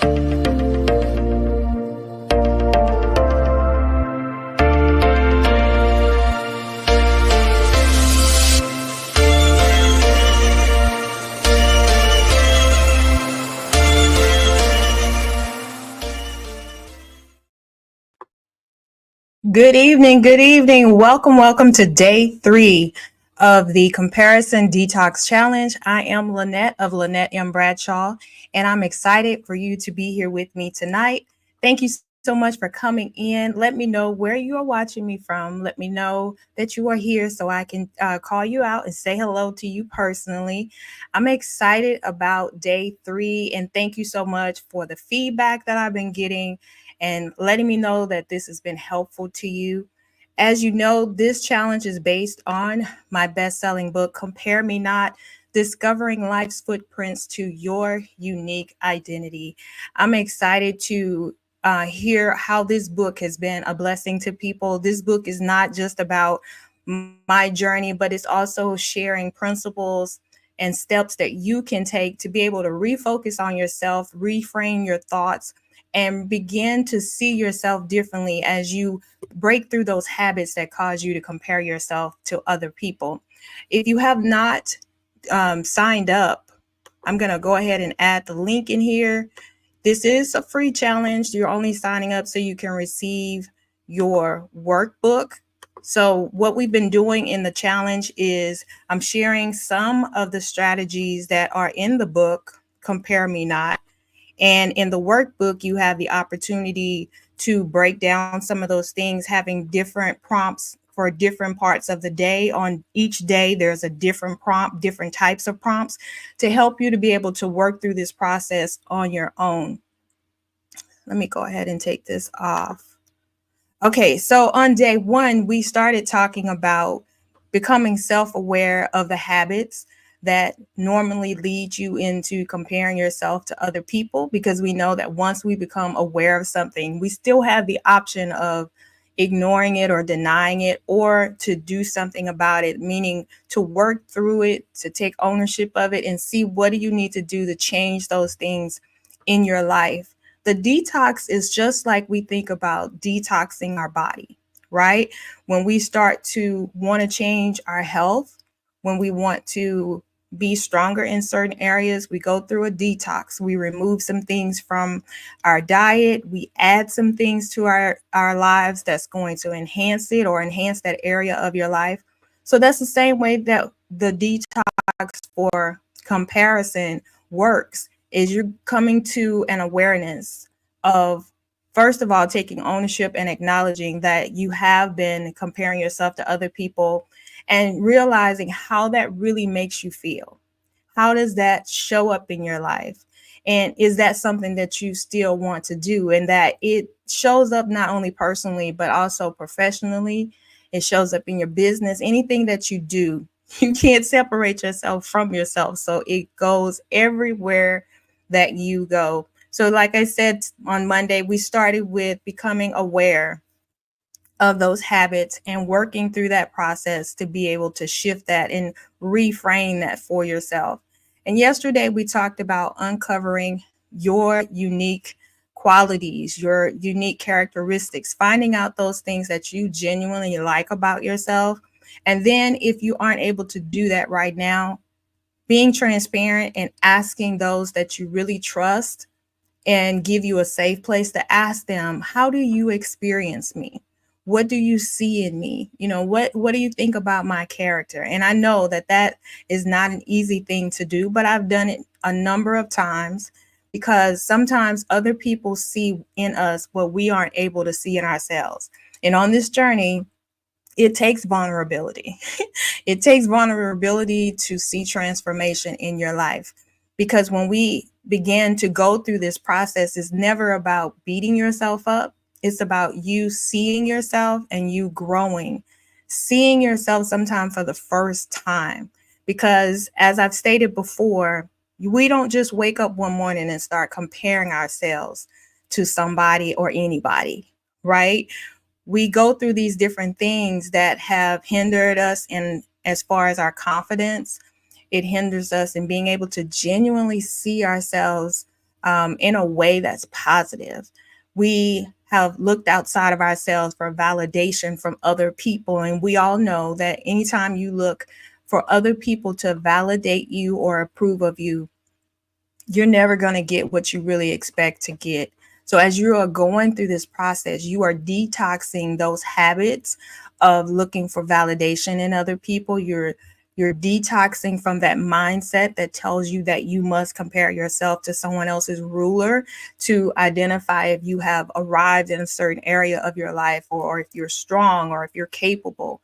Good evening. Good evening. Welcome to day 3 of the Comparison Detox Challenge. I am Lynette of Lynette M. Bradshaw, and I'm excited for you to be here with me tonight. Thank you so much for coming in. Let me know where you are watching me from. Let me know that you are here so I can call you out and say hello to you personally. I'm excited about day 3, and thank you so much for the feedback that I've been getting and letting me know that this has been helpful to you. As you know, this challenge is based on my best-selling book, Compare Me Not, Discovering Life's Footprints to Your Unique Identity. I'm excited to hear how this book has been a blessing to people. This book is not just about my journey, but it's also sharing principles and steps that you can take to be able to refocus on yourself, reframe your thoughts, and begin to see yourself differently as you break through those habits that cause you to compare yourself to other people. If you have not signed up, I'm going to go ahead and add the link in here. This is a free challenge. You're only signing up so you can receive your workbook. So what we've been doing in the challenge is I'm sharing some of the strategies that are in the book, Compare Me Not. And in the workbook, you have the opportunity to break down some of those things, having different prompts for different parts of the day. On each day, there's a different prompt, different types of prompts to help you to be able to work through this process on your own. Let me go ahead and take this off. Okay, so on day 1, we started talking about becoming self-aware of the habits that normally lead you into comparing yourself to other people, because we know that once we become aware of something, we still have the option of ignoring it or denying it, or to do something about it, meaning to work through it, to take ownership of it and see what do you need to do to change those things in your life. The detox is just like we think about detoxing our body, right? When we start to want to change our health, when we want to be stronger in certain areas, we go through a detox. We remove some things from our diet. We add some things to our lives that's going to enhance it or enhance that area of your life. So that's the same way that the detox for comparison works, is you're coming to an awareness of, first of all, taking ownership and acknowledging that you have been comparing yourself to other people and realizing how that really makes you feel. How does that show up in your life? And is that something that you still want to do? And that it shows up not only personally, but also professionally. It shows up in your business, anything that you do. You can't separate yourself from yourself. So it goes everywhere that you go. So like I said, on Monday, we started with becoming aware of those habits and working through that process to be able to shift that and reframe that for yourself. And yesterday we talked about uncovering your unique qualities, your unique characteristics, finding out those things that you genuinely like about yourself. And then if you aren't able to do that right now, being transparent and asking those that you really trust and give you a safe place to ask them, how do you experience me? What do you see in me? You know, what do you think about my character? And I know that that is not an easy thing to do, but I've done it a number of times, because sometimes other people see in us what we aren't able to see in ourselves. And on this journey, it takes vulnerability. It takes vulnerability to see transformation in your life. Because when we begin to go through this process, it's never about beating yourself up. It's about you seeing yourself and you growing, seeing yourself sometimes for the first time. Because as I've stated before, we don't just wake up one morning and start comparing ourselves to somebody or anybody, right? We go through these different things that have hindered us in as far as our confidence. It hinders us in being able to genuinely see ourselves in a way that's positive. We have looked outside of ourselves for validation from other people. And we all know that anytime you look for other people to validate you or approve of you, you're never going to get what you really expect to get. So as you are going through this process, you are detoxing those habits of looking for validation in other people. You're detoxing from that mindset that tells you that you must compare yourself to someone else's ruler to identify if you have arrived in a certain area of your life, or if you're strong, or if you're capable.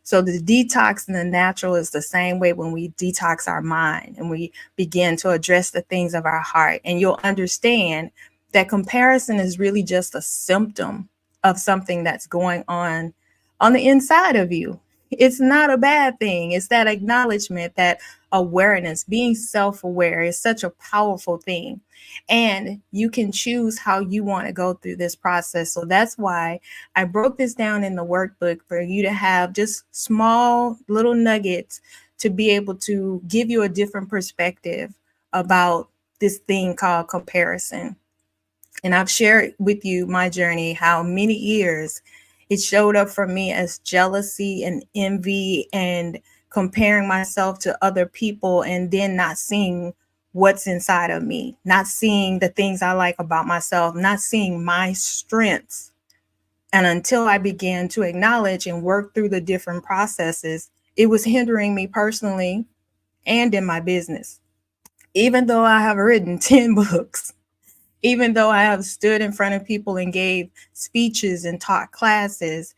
So the detox and the natural is the same way when we detox our mind and we begin to address the things of our heart. And you'll understand that comparison is really just a symptom of something that's going on the inside of you. It's not a bad thing. It's that acknowledgement, that awareness. Being self-aware is such a powerful thing. And you can choose how you want to go through this process. So that's why I broke this down in the workbook for you to have just small little nuggets to be able to give you a different perspective about this thing called comparison. And I've shared with you my journey, how many years it showed up for me as jealousy and envy and comparing myself to other people, and then not seeing what's inside of me, not seeing the things I like about myself, not seeing my strengths. And until I began to acknowledge and work through the different processes, it was hindering me personally and in my business. Even though I have written 10 books, even though I have stood in front of people and gave speeches and taught classes,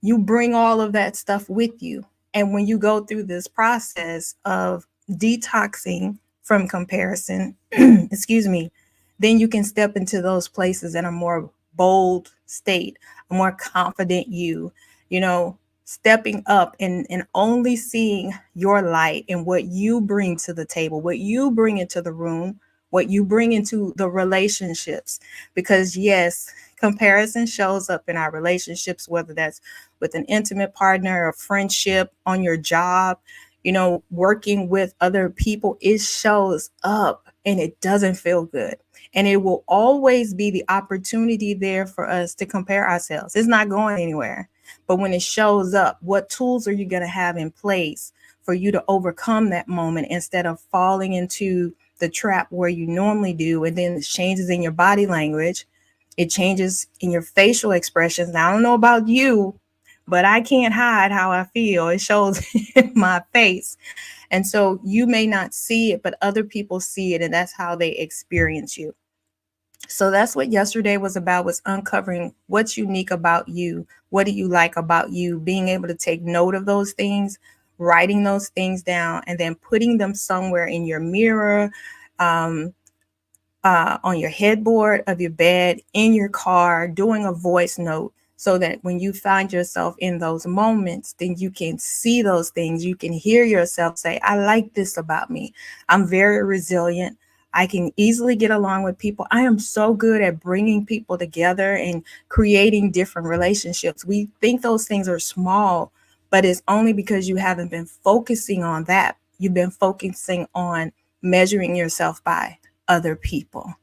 you bring all of that stuff with you. And when you go through this process of detoxing from comparison, excuse me, then you can step into those places in a more bold state, a more confident you know, stepping up and only seeing your light and what you bring to the table, what you bring into the room, what you bring into the relationships. Because yes, comparison shows up in our relationships, whether that's with an intimate partner, a friendship, on your job, working with other people. It shows up and it doesn't feel good. And it will always be the opportunity there for us to compare ourselves. It's not going anywhere. But when it shows up, what tools are you going to have in place for you to overcome that moment, instead of falling into the trap where you normally do? And then it changes in your body language. It changes in your facial expressions. Now, I don't know about you, but I can't hide how I feel. It shows in my face. And so you may not see it, but other people see it, and that's how they experience you. So that's what yesterday was about, was uncovering what's unique about you. What do you like about you? Being able to take note of those things, writing those things down, and then putting them somewhere in your mirror, um, on your headboard of your bed, in your car, doing a voice note, so that when you find yourself in those moments, then you can see those things. You can hear yourself say, I like this about me. I'm very resilient. I can easily get along with people. I am so good at bringing people together and creating different relationships. We think those things are small, but it's only because you haven't been focusing on that. You've been focusing on measuring yourself by other people.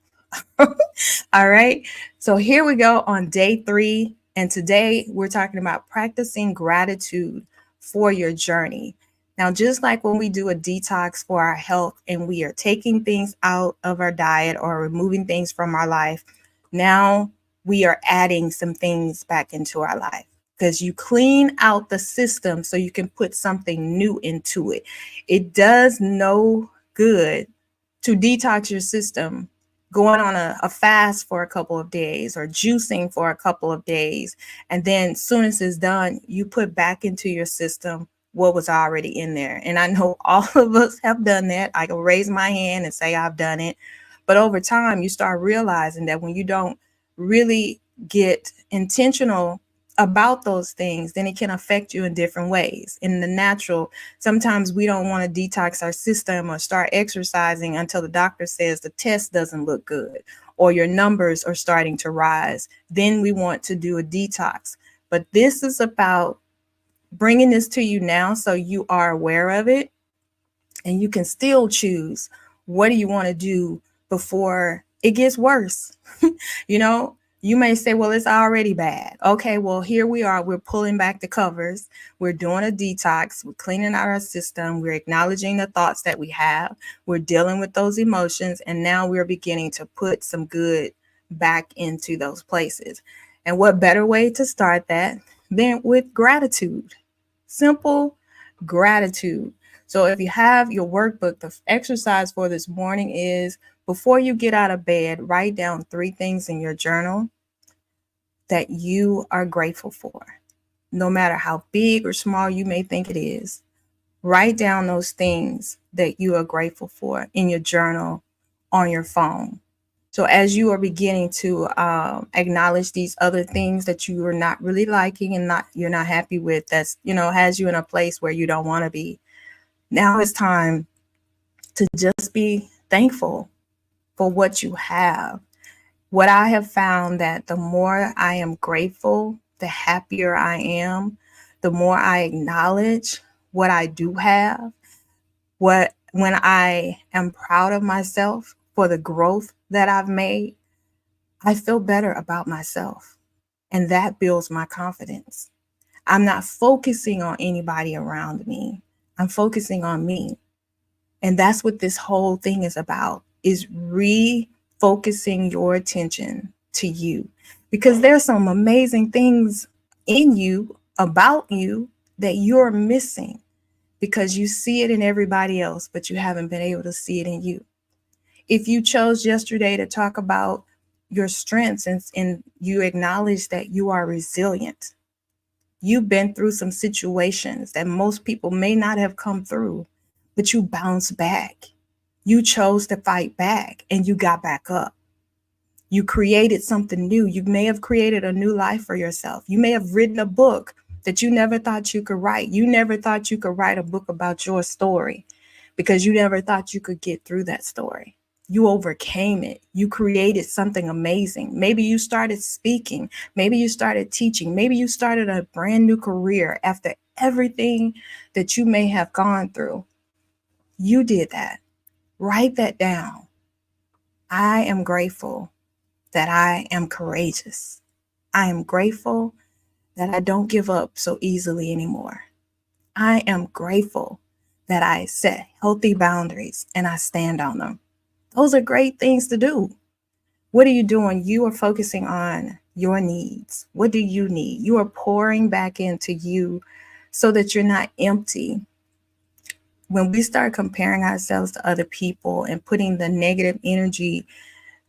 All right. So here we go on day 3. And today we're talking about practicing gratitude for your journey. Now, just like when we do a detox for our health and we are taking things out of our diet or removing things from our life, now we are adding some things back into our life, because you clean out the system so you can put something new into it. It does no good to detox your system going on a fast for a couple of days or juicing for a couple of days. And then as soon as it's done, you put back into your system what was already in there. And I know all of us have done that. I can raise my hand and say I've done it. But over time, you start realizing that when you don't really get intentional about those things, then it can affect you in different ways. In the natural, sometimes we don't want to detox our system or start exercising until the doctor says the test doesn't look good or your numbers are starting to rise. Then we want to do a detox. But this is about bringing this to you now so you are aware of it, and you can still choose what do you want to do before it gets worse. You know, you may say, well, it's already bad. Okay, well, here we are. We're pulling back the covers. We're doing a detox. We're cleaning out our system. We're acknowledging the thoughts that we have. We're dealing with those emotions. And now we're beginning to put some good back into those places. And what better way to start that than with gratitude? Simple gratitude. So if you have your workbook, the exercise for this morning is before you get out of bed, write down 3 things in your journal that you are grateful for. No matter how big or small you may think it is, write down those things that you are grateful for in your journal on your phone. So as you are beginning to acknowledge these other things that you are not really liking and you're not happy with, that's, has you in a place where you don't want to be. Now it's time to just be thankful for what you have. What I have found that the more I am grateful, the happier I am, the more I acknowledge what I do have, when I am proud of myself for the growth that I've made, I feel better about myself. And that builds my confidence. I'm not focusing on anybody around me. I'm focusing on me. And that's what this whole thing is about, is refocusing your attention to you. Because there's some amazing things in you, about you, that you're missing because you see it in everybody else, but you haven't been able to see it in you. If you chose yesterday to talk about your strengths and you acknowledge that you are resilient, you've been through some situations that most people may not have come through, but you bounced back. You chose to fight back and you got back up. You created something new. You may have created a new life for yourself. You may have written a book that you never thought you could write. You never thought you could write a book about your story because you never thought you could get through that story. You overcame it. You created something amazing. Maybe you started speaking. Maybe you started teaching. Maybe you started a brand new career after everything that you may have gone through. You did that. Write that down. I am grateful that I am courageous. I am grateful that I don't give up so easily anymore. I am grateful that I set healthy boundaries and I stand on them. Those are great things to do. What are you doing? You are focusing on your needs. What do you need? You are pouring back into you so that you're not empty. When we start comparing ourselves to other people and putting the negative energy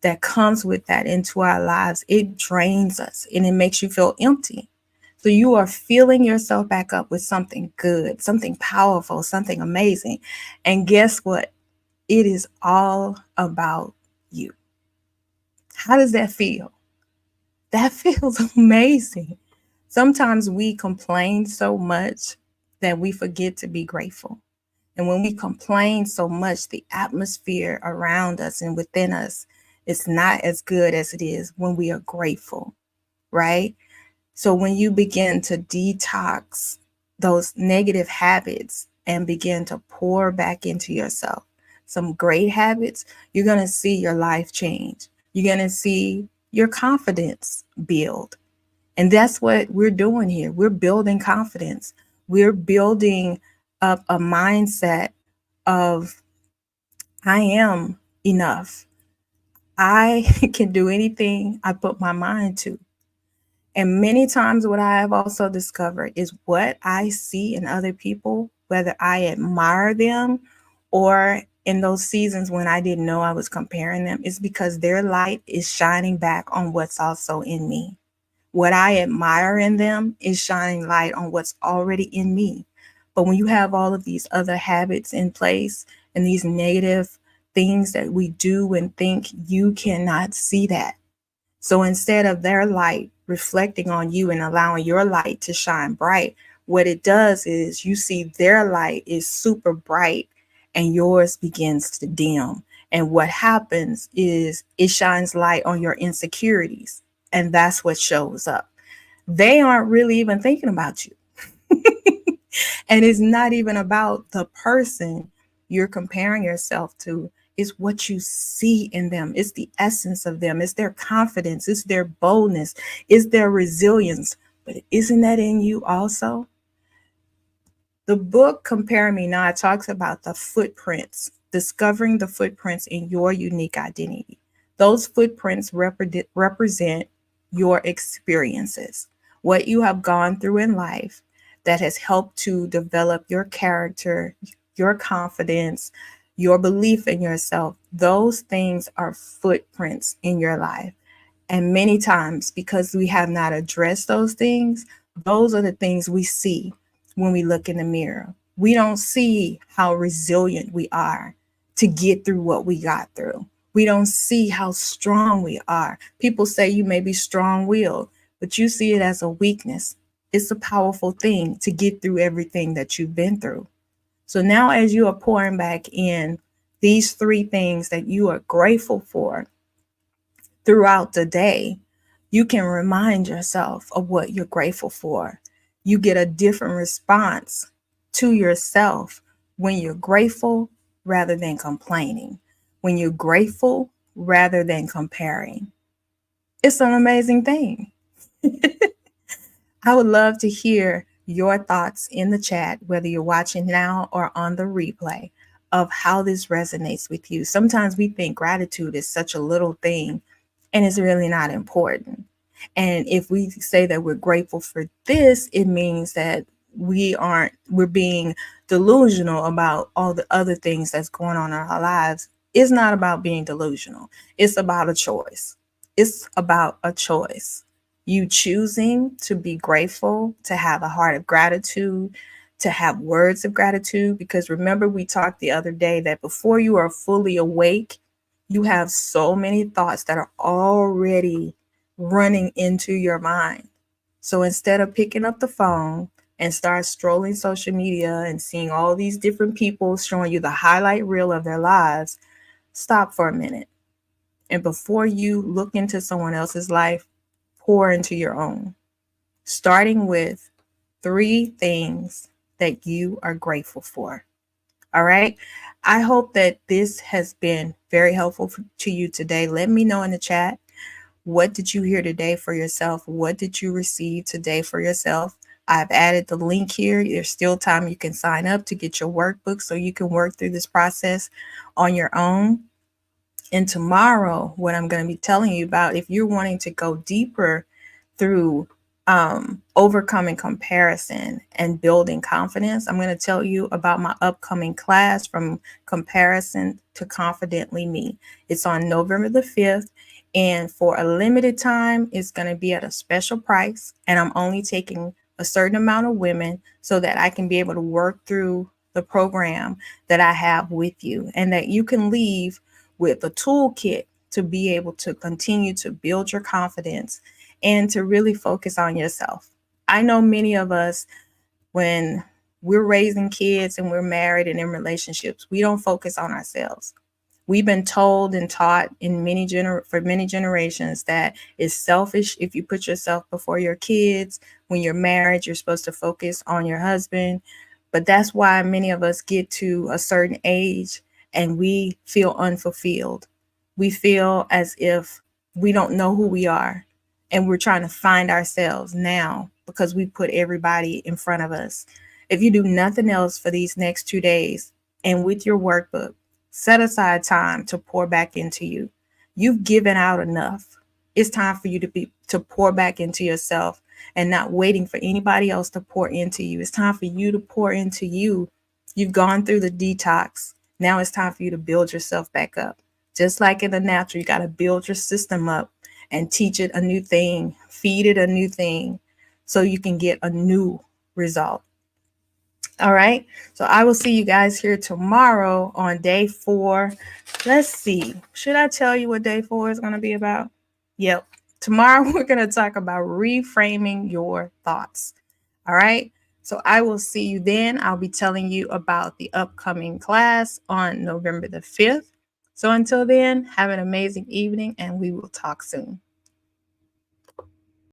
that comes with that into our lives, it drains us and it makes you feel empty. So you are filling yourself back up with something good, something powerful, something amazing. And guess what? It is all about you. How does that feel? That feels amazing. Sometimes we complain so much that we forget to be grateful. And when we complain so much, the atmosphere around us and within us is not as good as it is when we are grateful, right? So when you begin to detox those negative habits and begin to pour back into yourself some great habits, you're going to see your life change. You're going to see your confidence build. And that's what we're doing here. We're building confidence. We're building up a mindset of I am enough. I can do anything I put my mind to. And many times what I have also discovered is what I see in other people, whether I admire them or in those seasons when I didn't know I was comparing them, is because their light is shining back on what's also in me. What I admire in them is shining light on what's already in me. But when you have all of these other habits in place and these negative things that we do and think, you cannot see that. So instead of their light reflecting on you and allowing your light to shine bright, what it does is you see their light is super bright and yours begins to dim. And what happens is it shines light on your insecurities. And that's what shows up. They aren't really even thinking about you. And it's not even about the person you're comparing yourself to. is what you see in them. It's the essence of them. It's their confidence. It's their boldness. It's their resilience. But isn't that in you also? The book Compare Me Not talks about the footprints, discovering the footprints in your unique identity. Those footprints represent your experiences, what you have gone through in life that has helped to develop your character, your confidence, your belief in yourself. Those things are footprints in your life. And many times, because we have not addressed those things, those are the things we see when we look in the mirror. We don't see how resilient we are to get through what we got through. We don't see how strong we are. People say you may be strong willed, but you see it as a weakness. It's a powerful thing to get through everything that you've been through. So now, as you are pouring back in these three things that you are grateful for, throughout the day, you can remind yourself of what you're grateful for. You get a different response to yourself when you're grateful rather than complaining, when you're grateful rather than comparing. It's an amazing thing. I would love to hear your thoughts in the chat, whether you're watching now or on the replay, of how this resonates with you. Sometimes we think gratitude is such a little thing, and it's really not important. And if we say that we're grateful for this, it means that we're being delusional about all the other things that's going on in our lives. It's not about being delusional. It's about a choice. It's about a choice. You choosing to be grateful, to have a heart of gratitude, to have words of gratitude. Because remember, we talked the other day that before you are fully awake, you have so many thoughts that are already running into your mind. So instead of picking up the phone and start strolling social media and seeing all these different people showing you the highlight reel of their lives, stop for a minute. And before you look into someone else's life, pour into your own, starting with three things that you are grateful for. All right. I hope that this has been very helpful to you today. Let me know in the chat. What did you hear today for yourself? What did you receive today for yourself? I've added the link here. There's still time you can sign up to get your workbook so you can work through this process on your own. And tomorrow, what I'm going to be telling you about, if you're wanting to go deeper through overcoming comparison and building confidence, I'm going to tell you about my upcoming class, From Comparison to Confidently Me. It's on November the 5th. And for a limited time, it's going to be at a special price. And I'm only taking a certain amount of women so that I can be able to work through the program that I have with you, and that you can leave with a toolkit to be able to continue to build your confidence and to really focus on yourself. I know many of us, when we're raising kids and we're married and in relationships, we don't focus on ourselves. We've been told and taught for many generations that it's selfish if you put yourself before your kids. When you're married, you're supposed to focus on your husband. But that's why many of us get to a certain age and we feel unfulfilled. We feel as if we don't know who we are, and we're trying to find ourselves now because we put everybody in front of us. If you do nothing else for these next 2 days, and with your workbook, set aside time to pour back into you. You've given out enough. It's time for you to pour back into yourself and not waiting for anybody else to pour into you. It's time for you to pour into you. You've gone through the detox. Now it's time for you to build yourself back up. Just like in the natural, you got to build your system up and teach it a new thing, feed it a new thing so you can get a new result. All right. So I will see you guys here tomorrow on day 4. Let's see. Should I tell you what day 4 is going to be about? Yep. Tomorrow we're going to talk about reframing your thoughts. All right. So I will see you then. I'll be telling you about the upcoming class on November the 5th. So until then, have an amazing evening and we will talk soon.